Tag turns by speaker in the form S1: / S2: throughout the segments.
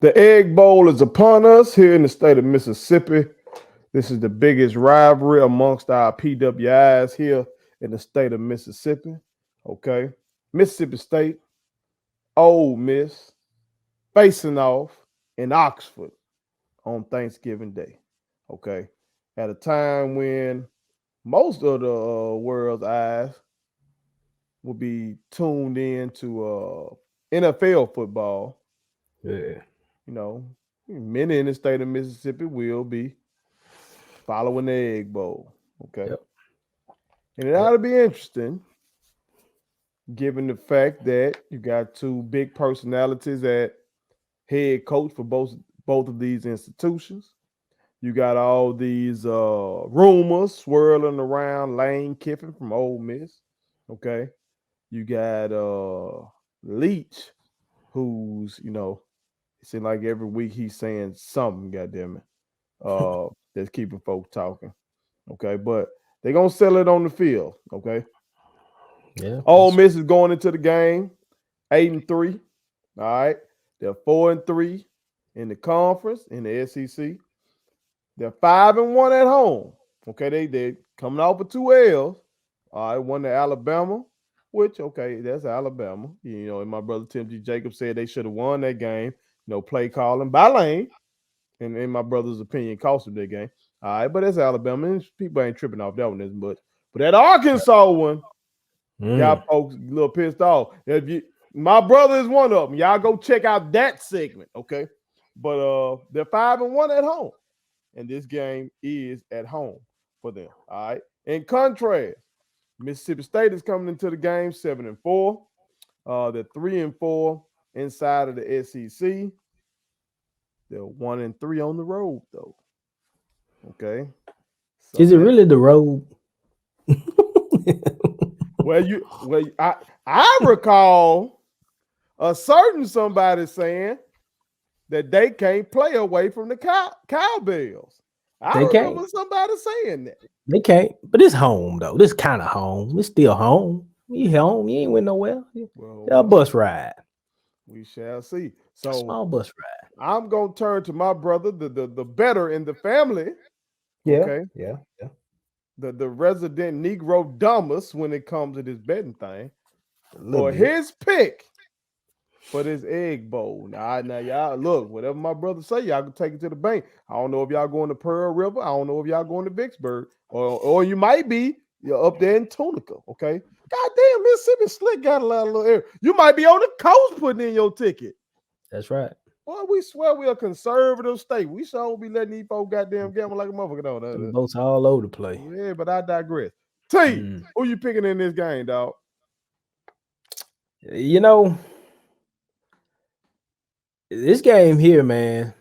S1: The Egg Bowl is upon us here in the state of Mississippi. This is the biggest rivalry amongst our PWIs here in the state of Mississippi. Okay. Mississippi State, Ole Miss, facing off in Oxford on Thanksgiving Day. Okay. At a time when most of the world's eyes will be tuned in to NFL football.
S2: Yeah.
S1: You know, many in the state of Mississippi will be following the Egg Bowl. Okay.
S2: Yep.
S1: And it ought
S2: Yep.
S1: to be interesting given the fact that you got two big personalities at head coach for both of these institutions. You got all these rumors swirling around Lane Kiffin from Ole Miss. Okay. You got Leach, who's, it seems like every week he's saying something, goddamn it, that's keeping folks talking. Okay. But they're gonna sell it on the field. Okay.
S2: Yeah.
S1: Ole Miss is going into the game 8-3. All right. They're 4-3 in the conference in the SEC. They're 5-1 at home. Okay, they coming off of two L's. All right, one to Alabama, which okay, that's Alabama. And my brother Tim G. Jacobs said they should have won that game. Play calling by Lane, and in my brother's opinion, cost them that game. All right, but that's Alabama, and people ain't tripping off that one as much. But that Arkansas one got folks a little pissed off. My brother is one of them. Y'all go check out that segment, okay? But they're 5-1 at home. And this game is at home for them. All right. In contrast, Mississippi State is coming into the game 7-4. They're 3-4 inside of the SEC. They're 1-3 on the road, though. Okay. So
S2: Is it really the road?
S1: I recall a certain somebody saying that they can't play away from the Cowbells. I
S2: They can't.
S1: remember somebody saying that.
S2: They can't. But it's home though. This kind of home. It's still home. You home. You ain't went nowhere. A bus ride.
S1: We shall see. So
S2: Small bus ride.
S1: I'm gonna turn to my brother, the better in the family.
S2: Yeah.
S1: Okay.
S2: Yeah.
S1: The resident Negro dumbest when it comes to this betting thing. For
S2: bit.
S1: his pick for this Egg Bowl. Now y'all look, whatever my brother say, y'all can take it to the bank. I don't know if y'all going to Pearl River. I don't know if y'all going to Vicksburg, or you might be up there in Tunica. Okay, goddamn, Mississippi Slick got a lot of little air. You might be on the coast putting in your ticket.
S2: That's right.
S1: Boy, we swear we a conservative state. We sure be letting these folks goddamn gamble like a motherfucker.
S2: Them boats all over the place.
S1: Yeah, but I digress. T, who you picking in this game, dog?
S2: This game here, man,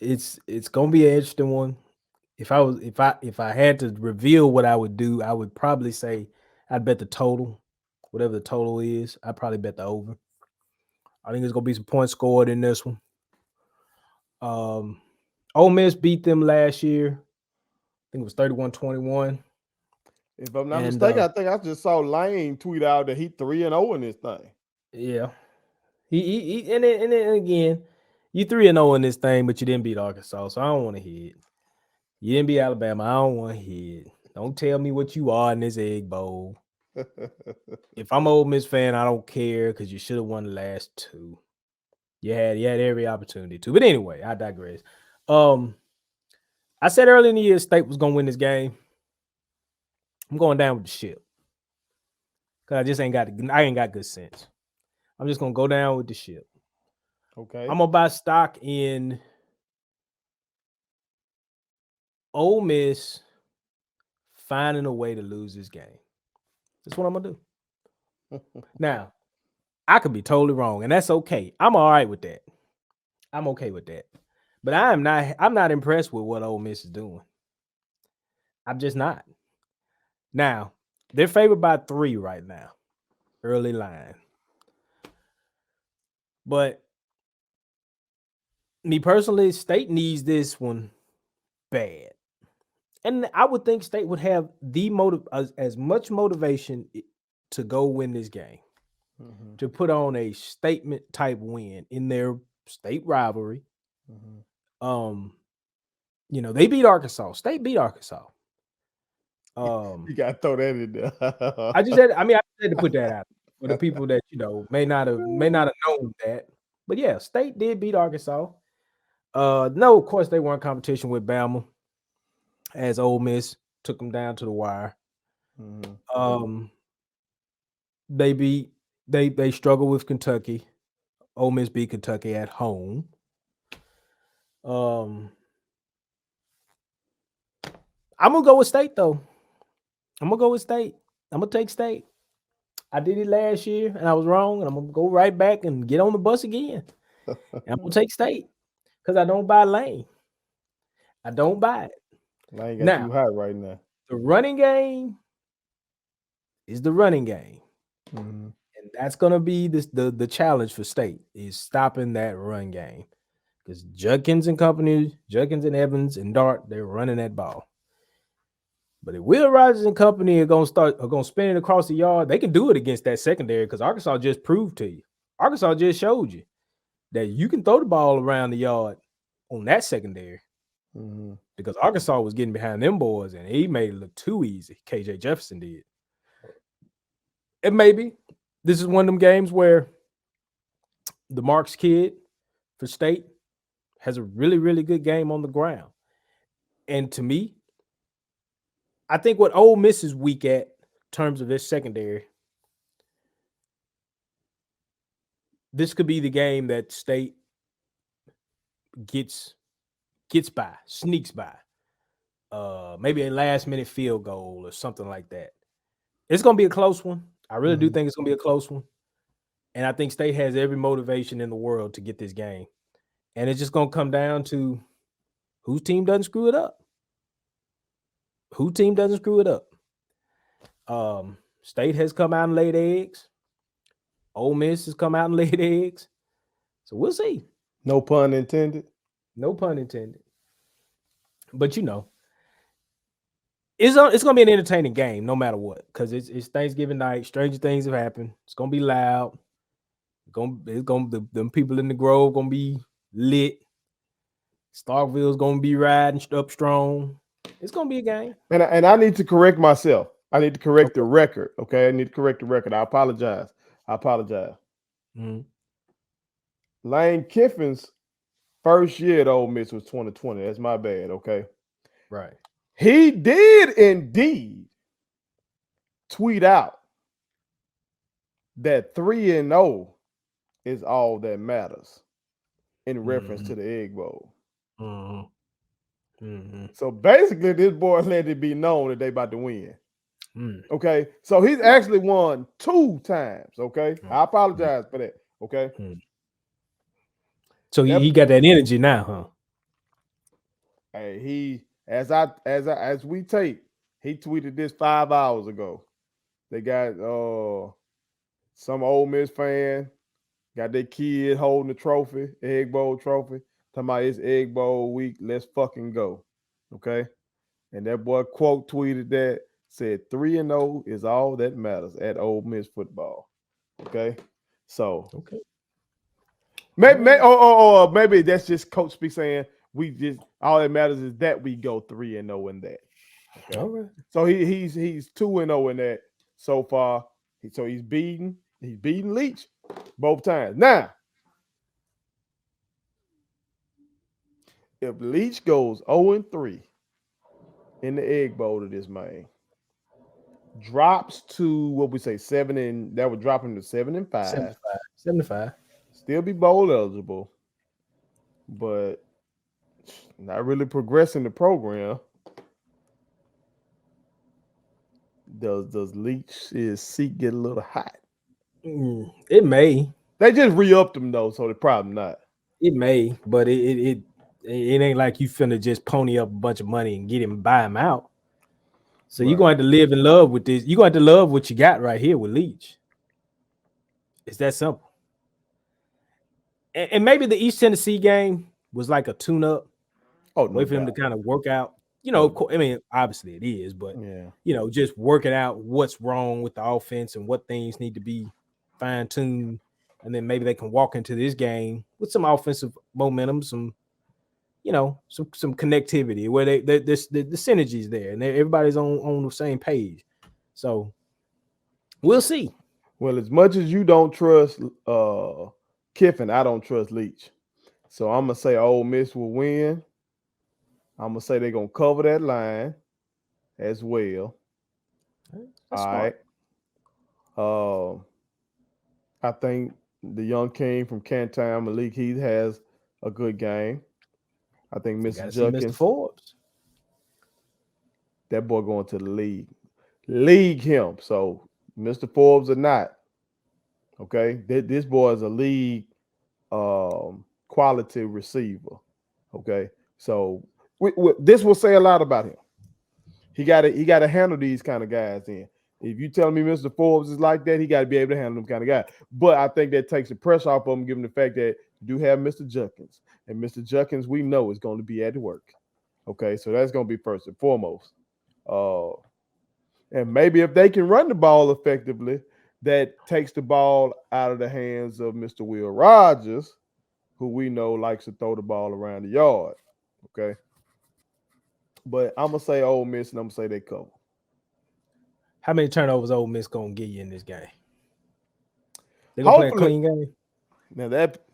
S2: it's gonna be an interesting one. If I had to reveal what I would do, I would probably say I'd bet the total, whatever the total is. I'd probably bet the over. I think there's gonna be some points scored in this one. Ole Miss beat them last year. I think it was 31-21.
S1: If I'm not mistaken, I think I just saw Lane tweet out that he 3-0 in this thing.
S2: Yeah. He and then again, you 3-0 in this thing, but you didn't beat Arkansas, so I don't want to hear it. You didn't beat Alabama, I don't want to hear it. Don't tell me what you are in this Egg Bowl. If I'm an Ole Miss fan, I don't care because you should have won the last two. You had every opportunity to. But anyway, I digress. I said early in the year State was gonna win this game. I'm going down with the ship. Cause I ain't got good sense. I'm just gonna go down with the ship.
S1: Okay.
S2: I'm gonna buy stock in Ole Miss finding a way to lose this game. That's what I'm gonna do. Now, I could be totally wrong, and that's okay. I'm all right with that. I'm okay with that. But I'm not impressed with what Ole Miss is doing. I'm just not. Now, they're favored by 3 right now. Early line. But me personally, State needs this one bad. And I would think State would have as much motivation to go win this game, to put on a statement type win in their state rivalry.
S1: Mhm.
S2: Um, they beat Arkansas. State beat Arkansas.
S1: You
S2: Um,
S1: gotta throw that in there.
S2: I just had to put that out for the people that may not have known that. But yeah, State did beat Arkansas. No, of course they weren't competition with Bama, as Ole Miss took them down to the wire.
S1: Mhm.
S2: Um, they beat they struggled with Kentucky. Ole Miss beat Kentucky at home. Um, I'm gonna go with State though. I'm gonna go with State. I'm gonna take State. I did it last year and I was wrong, and I'm gonna go right back and get on the bus again. And I'm gonna take State because I don't buy Lane. I don't buy it.
S1: Lane got
S2: Now,
S1: you hot right now.
S2: the running game is the running game.
S1: Mhm.
S2: And that's gonna be the challenge for State is stopping that run game. Because Judkins and Evans and Dart, they're running that ball. But if Will Rogers and company are gonna spin it across the yard, they can do it against that secondary because Arkansas just proved to you. Arkansas just showed you that you can throw the ball around the yard on that secondary
S1: Mhm.
S2: because Arkansas was getting behind them boys and he made it look too easy. KJ Jefferson did. And maybe this is one of them games where the Marks kid for State has a really, really good game on the ground. And to me, I think what Ole Miss is weak at in terms of their secondary, this could be the game that State gets by, sneaks by. Maybe a last minute field goal or something like that. It's gonna be a close one. I really do
S1: Mhm.
S2: think it's gonna be a close one. And I think State has every motivation in the world to get this game. And it's just gonna come down to whose team doesn't screw it up. Who team doesn't screw it up? State has come out and laid eggs. Ole Miss has come out and laid eggs. So we'll see.
S1: No pun intended.
S2: No pun intended. But it's gonna be an entertaining game no matter what, because it's Thanksgiving night. Stranger things have happened. It's gonna be loud. Them people in the Grove gonna be lit. Starkville's gonna be riding up strong. It's gonna be a game.
S1: And I need to correct myself. I need to correct the
S2: Okay.
S1: record. Okay, I need to correct the record. I apologize. I apologize.
S2: Mhm.
S1: Lane Kiffin's first year at Ole Miss was 2020. That's my bad. Okay,
S2: Right.
S1: he did indeed tweet out that 3-0 is all that matters in reference
S2: Mhm.
S1: to the Egg Bowl.
S2: Mhm. Mhm.
S1: So basically, this boy let it be known that they about to win.
S2: Mm.
S1: Okay, so he's actually won 2 times. Okay,
S2: Mm.
S1: I
S2: Mm.
S1: apologize for that. Okay,
S2: Mm. So he
S1: that
S2: got that energy now, huh?
S1: hey, he as we tape, he tweeted this 5 hours ago. They got some Ole Miss fan got their kid holding the trophy, Egg Bowl trophy. Talking about it's Egg Bowl week. Let's fucking go. Okay. And that boy quote tweeted that, said 3-0 is all that matters at Ole Miss football. Okay. So
S2: Okay. All
S1: maybe
S2: right.
S1: or maybe that's just Coach speak saying we just all that matters is that we go 3-0 in that.
S2: All
S1: Okay.
S2: right.
S1: So he's 2-0 in that so far. So he's beaten Leach both times. Now, if Leach goes 0-3 in the Egg Bowl to this man, drops to what we say 7 and that would drop him to 7-5,
S2: 75. 75.
S1: still be bowl eligible, but not really progressing the program. Does Leach's seat get a little hot?
S2: It may.
S1: They just re-upped him though, so they're probably not.
S2: It may, but it ain't like you finna just pony up a bunch of money and get him buy him out. So you're
S1: Right.
S2: going to have to live in love with this. You're going to have to love what you got right here with Leach. It's that simple. And maybe the East Tennessee game was like a tune-up,
S1: Oh,
S2: way
S1: no
S2: for him to
S1: doubt.
S2: kind of work out.
S1: Oh,
S2: Of course, I mean, obviously it is, but
S1: yeah.
S2: just working out what's wrong with the offense and what things need to be fine-tuned. and then maybe they can walk into this game with some offensive momentum, some some connectivity where the synergies there, and everybody's on the same page. So we'll see.
S1: Well, as much as you don't trust Kiffin, I don't trust Leach. So I'm gonna say Ole Miss will win. I'm gonna say they're gonna cover that line as well.
S2: That's
S1: All
S2: smart.
S1: right. Uh, I think the young king from Canton, Malik Heath, has a good game. I think
S2: You
S1: Mr.
S2: got to see Mr.
S1: Judkins,
S2: Forbes.
S1: that boy going to the league. League him. So Mr. Forbes or not, okay? This boy is a league quality receiver. Okay. So this will say a lot about him. He got to handle these kind of guys in. If you tell me Mr. Forbes is like that, he got to be able to handle them kind of guy. But I think that takes the pressure off of him, given the fact that you do have Mr. Judkins. And Mr. Judkins, we know, is going to be at work. Okay, so that's going to be first and foremost. Uh, and maybe if they can run the ball effectively, that takes the ball out of the hands of Mr. Will Rogers, who we know likes to throw the ball around the yard. Okay. But I'm gonna say Ole Miss, and I'm gonna say they cover.
S2: How many turnovers Ole Miss gonna give you in this game? They gonna play a
S1: Hopefully,
S2: clean game.
S1: now that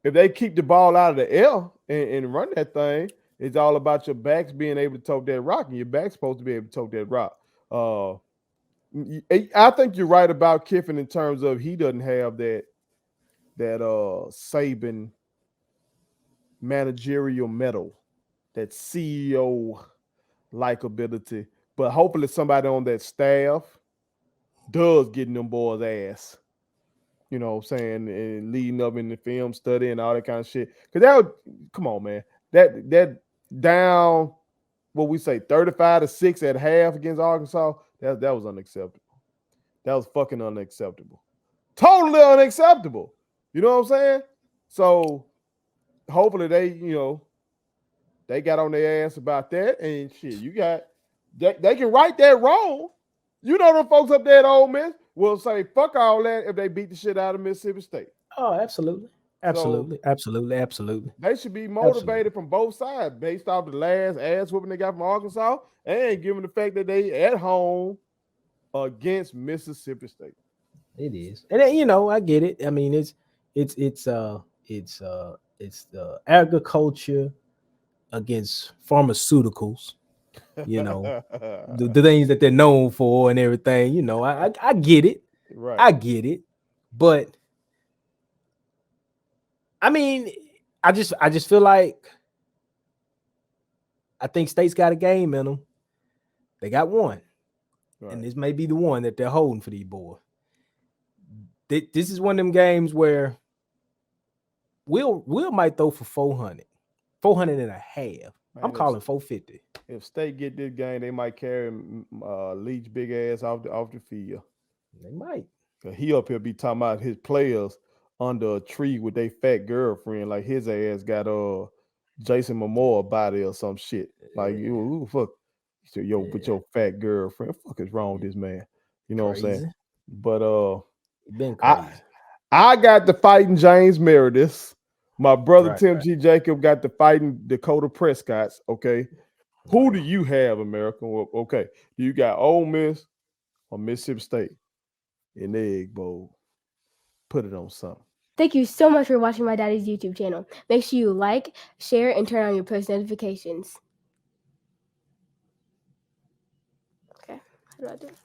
S1: if they keep the ball out of the air and run that thing, it's all about your backs being able to tote that rock, and your back's supposed to be able to tote that rock. Uh, I think you're right about Kiffin in terms of he doesn't have that Saban managerial medal, that CEO likability. But hopefully somebody on that staff does get in them boys' ass. You know what I'm saying? And leading up in the film study and all that kind of shit. Cause that would come on, man. That down what we say 35-6 at half against Arkansas, that was unacceptable. That was fucking unacceptable. Totally unacceptable. You know what I'm saying? So hopefully they got on their ass about that, and shit, they can right that wrong. You know them folks up there at Ole Miss will say fuck all that if they beat the shit out of Mississippi State.
S2: Oh, absolutely,
S1: So
S2: absolutely, absolutely, absolutely,
S1: they should be
S2: absolutely.
S1: motivated from both sides based off the last ass whooping they got from Arkansas and given the fact that they at home against Mississippi State.
S2: It is, and then, I get it. I mean, it's it's uh it's it's the agriculture against pharmaceuticals. You know, the things that they're known for and everything. I get it.
S1: Right.
S2: I get it, but I mean, I just feel like I think State's got a game in them. They got one,
S1: Right.
S2: and this may be the one that they're holding for these boys. This is one of them games where Will might throw for 400, 400 and a half. I'm
S1: Man,
S2: calling 450.
S1: if State get this game, they might carry Leach big ass off the field.
S2: They might.
S1: He up here be talking about his players under a tree with their fat girlfriend, like his ass got Jason Momoa body or some shit. Like you fuck, yo, with
S2: Yeah,
S1: your fat girlfriend. Fuck is wrong with this man? You know what I'm saying?
S2: crazy.
S1: But
S2: He been
S1: I
S2: crazy.
S1: I got the fighting James Meredith. My brother
S2: Right,
S1: Tim
S2: right,
S1: G. Jacob got the fighting Dakota Prescott's. Okay. Who do
S2: right.
S1: you have, America? Well, okay. Do you got Ole Miss or Mississippi State in the Egg Bowl? Put it on something.
S3: Thank you so much for watching my daddy's YouTube channel. Make sure you like, share, and turn on your post notifications. Okay, how do I do it?